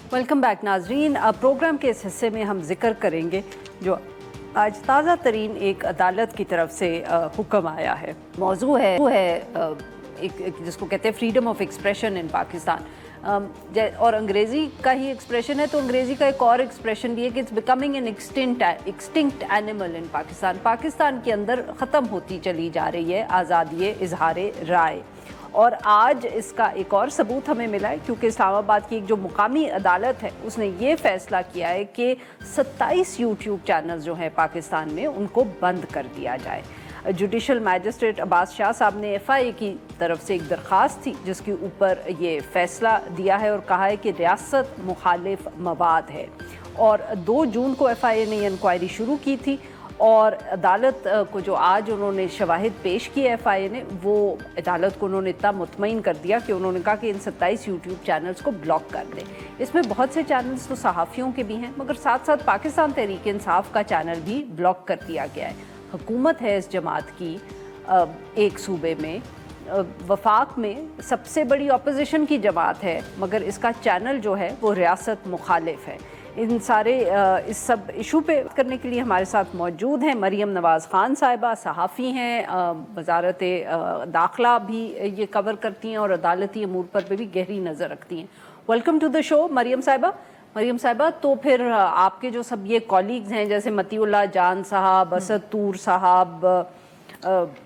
Welcome back नाजरीन। Programme के इस हिस्से में हम जिक्र करेंगे जो आज ताज़ा तरीन एक अदालत की तरफ से हुक्म आया है। मौजू है एक जिसको कहते हैं freedom of expression in Pakistan, और अंग्रेज़ी का ही एक्सप्रेशन है तो अंग्रेज़ी का एक और एक्सप्रेशन भी है कि it's becoming an extinct animal in Pakistan. Pakistan के अंदर ख़त्म होती चली जा रही है आज़ादी इजहार राय, और आज इसका एक और सबूत हमें मिला है क्योंकि इस्लामाबाद की एक जो मुकामी अदालत है उसने ये फ़ैसला किया है कि 27 यूट्यूब चैनल्स जो हैं पाकिस्तान में उनको बंद कर दिया जाए। जुडिशल मैजिस्ट्रेट अब्बास शाह साहब ने FIA की तरफ से एक दरख्वास्त थी जिसके ऊपर ये फ़ैसला दिया है और कहा है कि रियासत मुखालिफ मवाद है, और 2 जून को FIA ने इंक्वायरी शुरू की थी और अदालत को जो आज उन्होंने शवाहिद पेश किए FIA ने, वो अदालत को उन्होंने इतना मुतमईन कर दिया कि उन्होंने कहा कि इन 27 यूट्यूब चैनल्स को ब्लॉक कर दें। इसमें बहुत से चैनल्स तो सहाफ़ियों के भी हैं, मगर साथ साथ पाकिस्तान तहरीक इंसाफ का चैनल भी ब्लॉक कर दिया गया है। हुकूमत है इस जमात की एक सूबे में, वफाक में सबसे बड़ी अपोजिशन की जमात है, मगर इसका चैनल जो है वो रियासत मुखालिफ है। इन सारे इस सब इशू पे करने के लिए हमारे साथ मौजूद हैं मरियम नवाज़ ख़ान साहिबा, सहाफ़ी हैं, वज़ारत दाखिला भी ये कवर करती हैं और अदालती अमूर पर भी गहरी नज़र रखती हैं। Welcome to the show Maryam साहिबा। तो फिर आपके जो सब ये कॉलीग्स हैं जैसे मतीउल्लाह जान साहब, असद तूर साहब,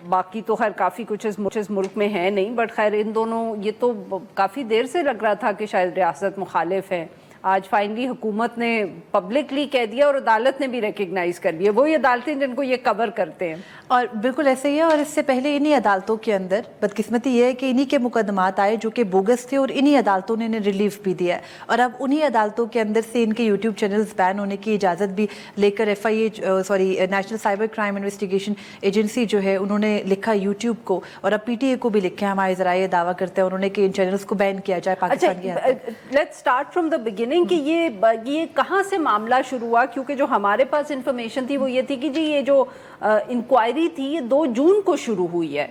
बाकी तो खैर काफ़ी कुछ इस मुल्क में है नहीं, बट खैर इन दोनों, ये तो काफ़ी देर से लग रहा था कि शायद रियासत मुखालिफ है। आज फाइनली हुकूमत ने पब्लिकली कह दिया और अदालत ने भी रिकग्नाइज कर दिया, वही अदालतें जिनको ये कवर करते हैं। और बिल्कुल ऐसे ही है, और इससे पहले इन्हीं अदालतों के अंदर बदकिस्मती ये है कि इन्हीं के मुकदमात आए जो कि बोगस थे और इन्हीं अदालतों ने इन्हें रिलीफ भी दिया है, और अब उन्हीं अदालतों के अंदर से इनके यूट्यूब चैनल्स बैन होने की इजाज़त भी लेकर national cyber crime investigation agency जो है उन्होंने लिखा यूट्यूब को, और अब PTA को भी लिखा है, हमारे ज़राए दावा करते हैं उन्होंने कि इन चैनल्स को बैन किया जाए पाकिस्तान के। Let's start from the beginning कि ये कहाँ से मामला शुरू हुआ, क्योंकि जो हमारे पास इंफॉर्मेशन थी वो ये थी कि जी ये जो इंक्वायरी थी ये 2 जून को शुरू हुई है।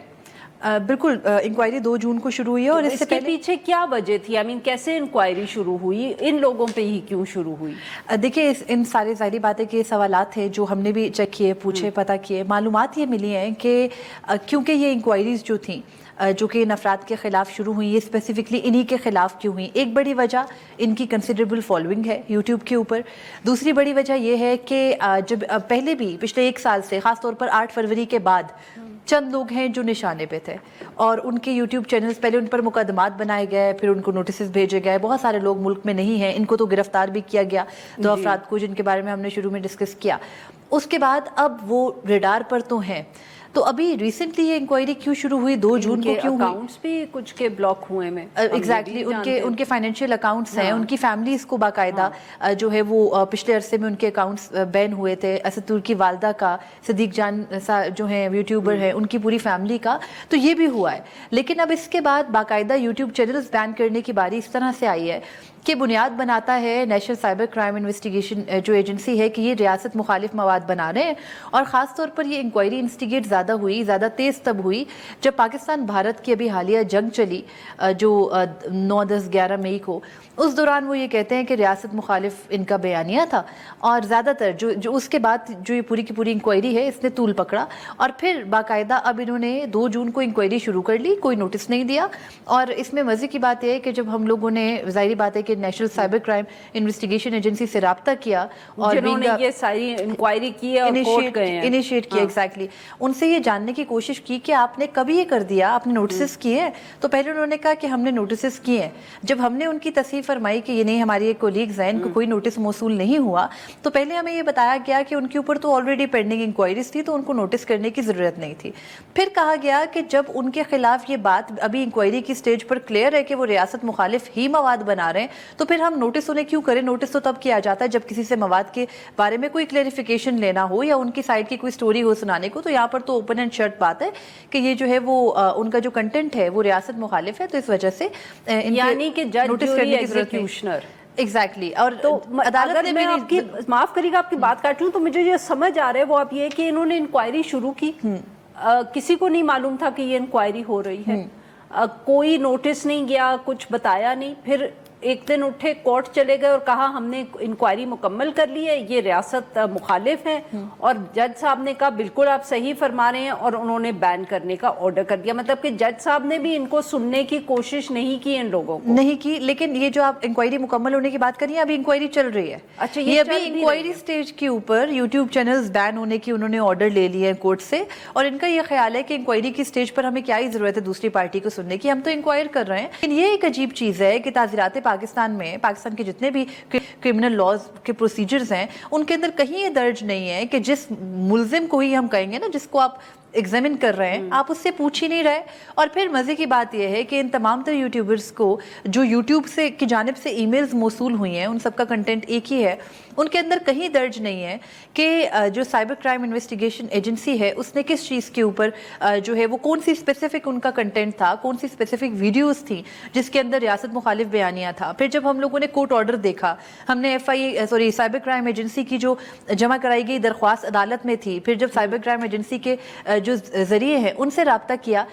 बिल्कुल, इंक्वायरी 2 जून को शुरू हुई है, और इसके पीछे क्या वजह थी? आई मीन कैसे इंक्वायरी शुरू हुई, इन लोगों पे ही क्यों शुरू हुई? देखिए, इन सारी ज़ाहिरी बातें के सवालात थे जो हमने भी चेक किए, पूछे, पता किए। मालूमात ये मिली हैं कि क्योंकि ये इंक्वायरीज़ जो थी जो कि इन अफराद के ख़िलाफ़ शुरू हुई, ये स्पेसिफिकली इन्हीं के ख़िलाफ़ क्यों हुई? एक बड़ी वजह इनकी कंसिडरेबल फॉलोइंग है यूट्यूब के ऊपर। दूसरी बड़ी वजह ये है कि जब पहले भी पिछले 1 साल से, ख़ास तौर पर 8 फरवरी के बाद, चंद लोग हैं जो निशाने पे थे और उनके यूट्यूब चैनल्स, पहले उन पर मुकदमात बनाए गए, फिर उनको नोटिस भेजे गए। बहुत सारे लोग मुल्क में नहीं हैं, इनको तो गिरफ्तार भी किया गया, 2 अफराद को जिनके बारे में हमने शुरू में डिस्कस किया। उसके बाद अब वो रेडार पर तो हैं। तो अभी रिसेंटली ये इंक्वायरी क्यों शुरू हुई, 2 जून को क्यों? अकाउंट्स भी कुछ के ब्लॉक हुए में एग्जैक्टली उनके फाइनेंशियल अकाउंट्स हैं, उनकी फैमिलीज को बाकायदा जो है वो पिछले अरसे में उनके अकाउंट्स बैन हुए थे। असद तूर की वालदा का, सदीक जान जो है यूट्यूबर है, उनकी पूरी फैमिली का, तो ये भी हुआ है। लेकिन अब इसके बाद बाकायदा यूट्यूब चैनल्स बैन करने की बारी इस तरह से आई है कि बुनियाद बनाता है नेशनल साइबर क्राइम इन्वेस्टिगेशन जो एजेंसी है कि ये रियासत मुखालिफ मवाद बना रहे हैं। और ख़ास तौर पर ये इंक्वायरी इंस्टिगेट ज़्यादा तेज़ तब हुई जब पाकिस्तान भारत की अभी हालिया जंग चली जो 9, 10, 11 मई को। उस दौरान वो ये कहते हैं कि रियासत मुखालिफ इनका बयानिया था, और ज़्यादातर जो उसके बाद जो ये पूरी की पूरी इंक्वायरी है इसने तूल पकड़ा, और फिर बाकायदा अब इन्होंने 2 जून को इंक्वायरी शुरू कर ली, कोई नोटिस नहीं दिया। और इसमें मज़े की बात यह है कि जब हम लोगों ने, ज़ाहिर बात है कि national cyber crime investigation agency से रब्ता किया और ये सारी इंक्वायरी की और इनिशिएट किया, एग्जैक्टली उनसे ये जानने की कोशिश की कि आपने कभी ये कर दिया, आपने नोटिस किए? तो पहले उन्होंने कहा कि हमने नोटिस किए हैं। जब हमने उनकी तस्दीक फरमाई कि ये नहीं, हमारी एक कोलीग्स हैं, इनको कोई नोटिस मौसूल नहीं हुआ, तो पहले हमें ये बताया गया कि उनके ऊपर तो ऑलरेडी पेंडिंग इंक्वायरीज थी तो उनको नोटिस करने की ज़रूरत नहीं थी। फिर कहा गया कि जब उनके खिलाफ ये बात अभी इंक्वायरी की स्टेज पर क्लियर है कि वो रियासत मुखालिफ ही मवाद बना रहे हैं, तो फिर हम नोटिस उन्हें क्यों करें? नोटिस तो तब किया जाता है जब किसी से मवाद के बारे में कोई क्लैरिफिकेशन लेना हो या उनकी साइड की कोई स्टोरी हो सुनाने को। तो यहाँ पर तो ओपन एंड शट बात है कि ये जो है वो उनका जो कंटेंट है वो रियासत मुखालिफ है, तो इस वजह से यानी कि जज, नोटिस करने की जरूरत एग्जीक्यूशनर एग्जैक्टली। और तो अदालत ने मैं आपकी माफ करिएगा, आपकी बात काट लूं, तो मुझे ये समझ आ रहा है वो आप ये कि इन्होंने इंक्वायरी शुरू की, किसी को नहीं मालूम था कि ये इंक्वायरी हो रही है, कोई नोटिस नहीं गया, कुछ बताया नहीं, फिर ایک دن اٹھے کورٹ چلے گئے اور کہا ہم نے انکوائری مکمل کر لی ہے, یہ ریاست مخالف ہے, اور جج صاحب نے کہا بالکل آپ صحیح فرما رہے ہیں, اور انہوں نے بین کرنے کا آرڈر کر دیا. مطلب کہ جج صاحب نے بھی ان کو سننے کی کوشش نہیں کی, ان لوگوں کو نہیں کی. لیکن یہ جو آپ انکوائری مکمل ہونے کی بات کر رہی ہیں, ابھی انکوائری چل رہی ہے. اچھا, یہ ابھی انکوائری سٹیج کے اوپر یوٹیوب چینلز بین ہونے کی انہوں نے آرڈر لے لیے کورٹ سے, اور ان کا یہ خیال ہے کہ انکوائری کی سٹیج پر ہمیں کیا ہی ضرورت ہے دوسری پارٹی کو سننے کی, ہم تو انکوائر کر رہے ہیں. لیکن یہ ایک عجیب چیز ہے کہ تعزیرات پاکستان میں پاکستان کے جتنے بھی کرمنل لاز کے پروسیجرز ہیں ان کے اندر کہیں یہ درج نہیں ہے کہ جس ملزم کو ہی ہم کہیں گے نا, جس کو آپ ایگزامن کر رہے ہیں, آپ اس سے پوچھ ہی نہیں رہے. اور پھر مزے کی بات یہ ہے کہ ان تمام تر یوٹیوبرز کو جو یوٹیوب سے کی جانب سے ای میلز موصول ہوئی ہیں, ان سب کا کنٹینٹ ایک ہی ہے, ان کے اندر کہیں درج نہیں ہے کہ جو سائبر کرائم انویسٹیگیشن ایجنسی ہے اس نے کس چیز کے اوپر جو ہے وہ کون سی اسپیسیفک ان کا کنٹینٹ تھا, کون سی اسپیسیفک ویڈیوز تھیں جس کے اندر ریاست مخالف بیانیہ تھا. پھر جب ہم لوگوں نے کورٹ آرڈر دیکھا, ہم نے سائبر کرائم ایجنسی کی جو جمع کرائی گئی درخواست عدالت میں تھی, پھر جب سائبر کرائم ایجنسی کے جو ذریعے ہیں ان سے رابطہ کیا,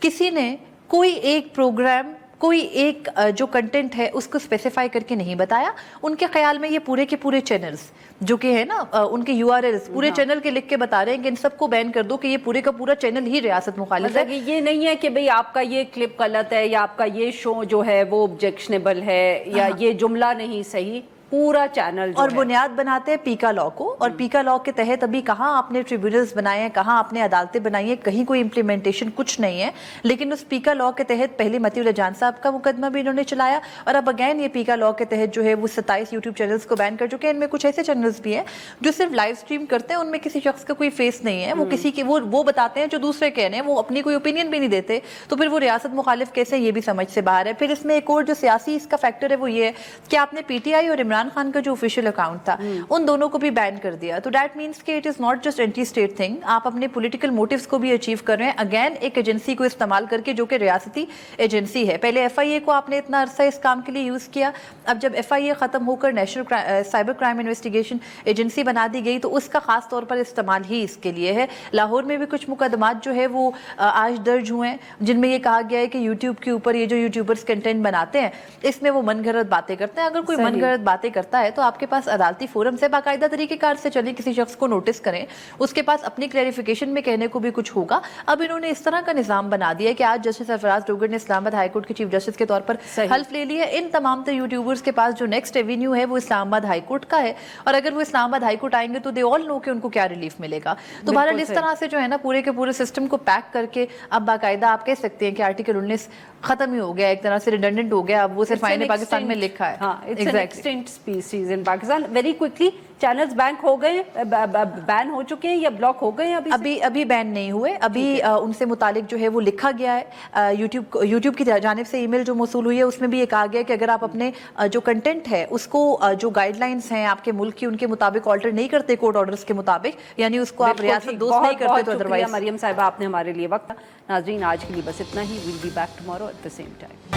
کسی نے کوئی ایک پروگرام, کوئی ایک جو کنٹینٹ ہے اس کو اسپیسیفائی کر کے نہیں بتایا. ان کے خیال میں یہ پورے کے پورے چینلز جو کہ ہے نا ان کے یو آر ایلز پورے چینل کے لکھ کے بتا رہے ہیں کہ ان سب کو بین کر دو کہ یہ پورے کا پورا چینل ہی ریاست مخالف ہے. یہ نہیں ہے کہ بھئی آپ کا یہ کلپ غلط ہے, یا آپ کا یہ شو جو ہے وہ آبجیکشنیبل ہے, یا یہ جملہ نہیں صحیح, پورا چینل اور بنیاد بناتے ہیں پیکا لا کو, اور پیکا لا کے تحت ابھی کہاں آپ نے ٹریبیونلز بنائے ہیں, کہاں آپ نے عدالتیں بنائی ہیں, کہیں کوئی امپلیمنٹیشن کچھ نہیں ہے. لیکن اس پیکا لا کے تحت پہلے متی اللہ جان صاحب کا مقدمہ بھی انہوں نے چلایا, اور اب اگین یہ پیکا لا کے تحت جو ہے وہ 27 یوٹیوب چینلز کو بین کر چکے ہیں. ان میں کچھ ایسے چینلز بھی ہیں جو صرف لائیو سٹریم کرتے ہیں, ان میں کسی شخص کا کوئی فیس نہیں ہے, وہ کسی کے وہ بتاتے ہیں جو دوسرے کہہ رہے ہیں, وہ اپنی کوئی اوپینین بھی نہیں دیتے. تو پھر وہ ریاست مخالف کیسے, یہ بھی سمجھ سے باہر ہے. پھر اس میں ایک اور جو سیاسی اس کا فیکٹر ہے وہ یہ ہے کہ آپ نے پی ٹی آئی اور عمران خان کا جو اکاؤنٹ تھا ان دونوں کو بھی بین کر دیا. تو دیٹ مینس کہ it is not just anti state thing, آپ اپنے پولیٹیکل موٹیوز کو بھی اچیو کر رہے ہیں, اگین ایک ایجنسی کو استعمال کر کے جو کہ ریاستی ایجنسی ہے. پہلے ایف آئی اے کو آپ نے اتنا عرصہ اس کام کے لیے یوز کیا, اب جب ایف آئی اے ختم ہو کر national cyber crime investigation agency بنا دی گئی تو اس کا خاص طور پر استعمال ہی اس کے لیے ہے. لاہور میں بھی کچھ مقدمات جو ہے وہ آج درج ہوئے ہیں جن میں یہ کہا گیا ہے کہ یوٹیوب کے اوپر یہ جو یوٹیوبرز کنٹینٹ بناتے ہیں اس میں وہ من گھڑت باتیں کرتے ہیں. اگر کوئی من گھڑت باتیں کرتا ہے تو آپ کے پاس عدالتی فورم سے باقاعدہ طریقہ کار سے چلیں, کسی شخص کو نوٹس کریں, اس کے پاس اپنی کلیریفیکیشن میں کہنے کو بھی کچھ ہوگا. اب انہوں نے اس طرح کا نظام بنا دیا ہے کہ آج جسٹس سرفراز ڈوگر نے اسلام آباد ہائی کورٹ کے چیف جسٹس کے طور پر حلف لے لیا. ان تمام تر یوٹیوبرز کے پاس جو نیکسٹ ایونیو ہے وہ اسلام آباد ہائی کورٹ کا ہے, اور اگر وہ اسلام آباد ہائی کورٹ آئیں گے تو دے آل نو کہ ان کو کیا ریلیف ملے گا. تو بہرحال اس طرح سے جو ہے نا پورے کے پورے سسٹم کو پیک کر کے اب باقاعدہ آپ کہہ سکتے ہیں کہ آرٹیکل 19 ختم ہی ہو گیا, ایک طرح سے ریڈنڈنٹ ہو گیا. اب وہ صرف آئین پاکستان میں لکھا ہے. It's an extinct species in Pakistan. Very quickly channels banned ہو گئے, بین ہو چکے ہیں یا بلاک ہو گئے ہیں؟ ابھی بین نہیں ہوئے, ابھی ان سے متعلق جو ہے وہ لکھا گیا ہے. یوٹیوب کی جانب سے ای میل جو موصول ہوئی ہے اس میں بھی یہ کہا گیا کہ اگر آپ اپنے جو کنٹینٹ ہے اس کو جو گائیڈ لائنس ہیں آپ کے ملک کی ان کے مطابق آلٹر نہیں کرتے کورٹ آرڈرز کے مطابق, یعنی اس کو آپ ریاست دوست نہیں کرتے تو ادروائز. مریم صاحبہ آپ نے ہمارے لیے وقت. ناظرین آج کے لیے بس اتنا ہی. We'll be back tomorrow at the same time.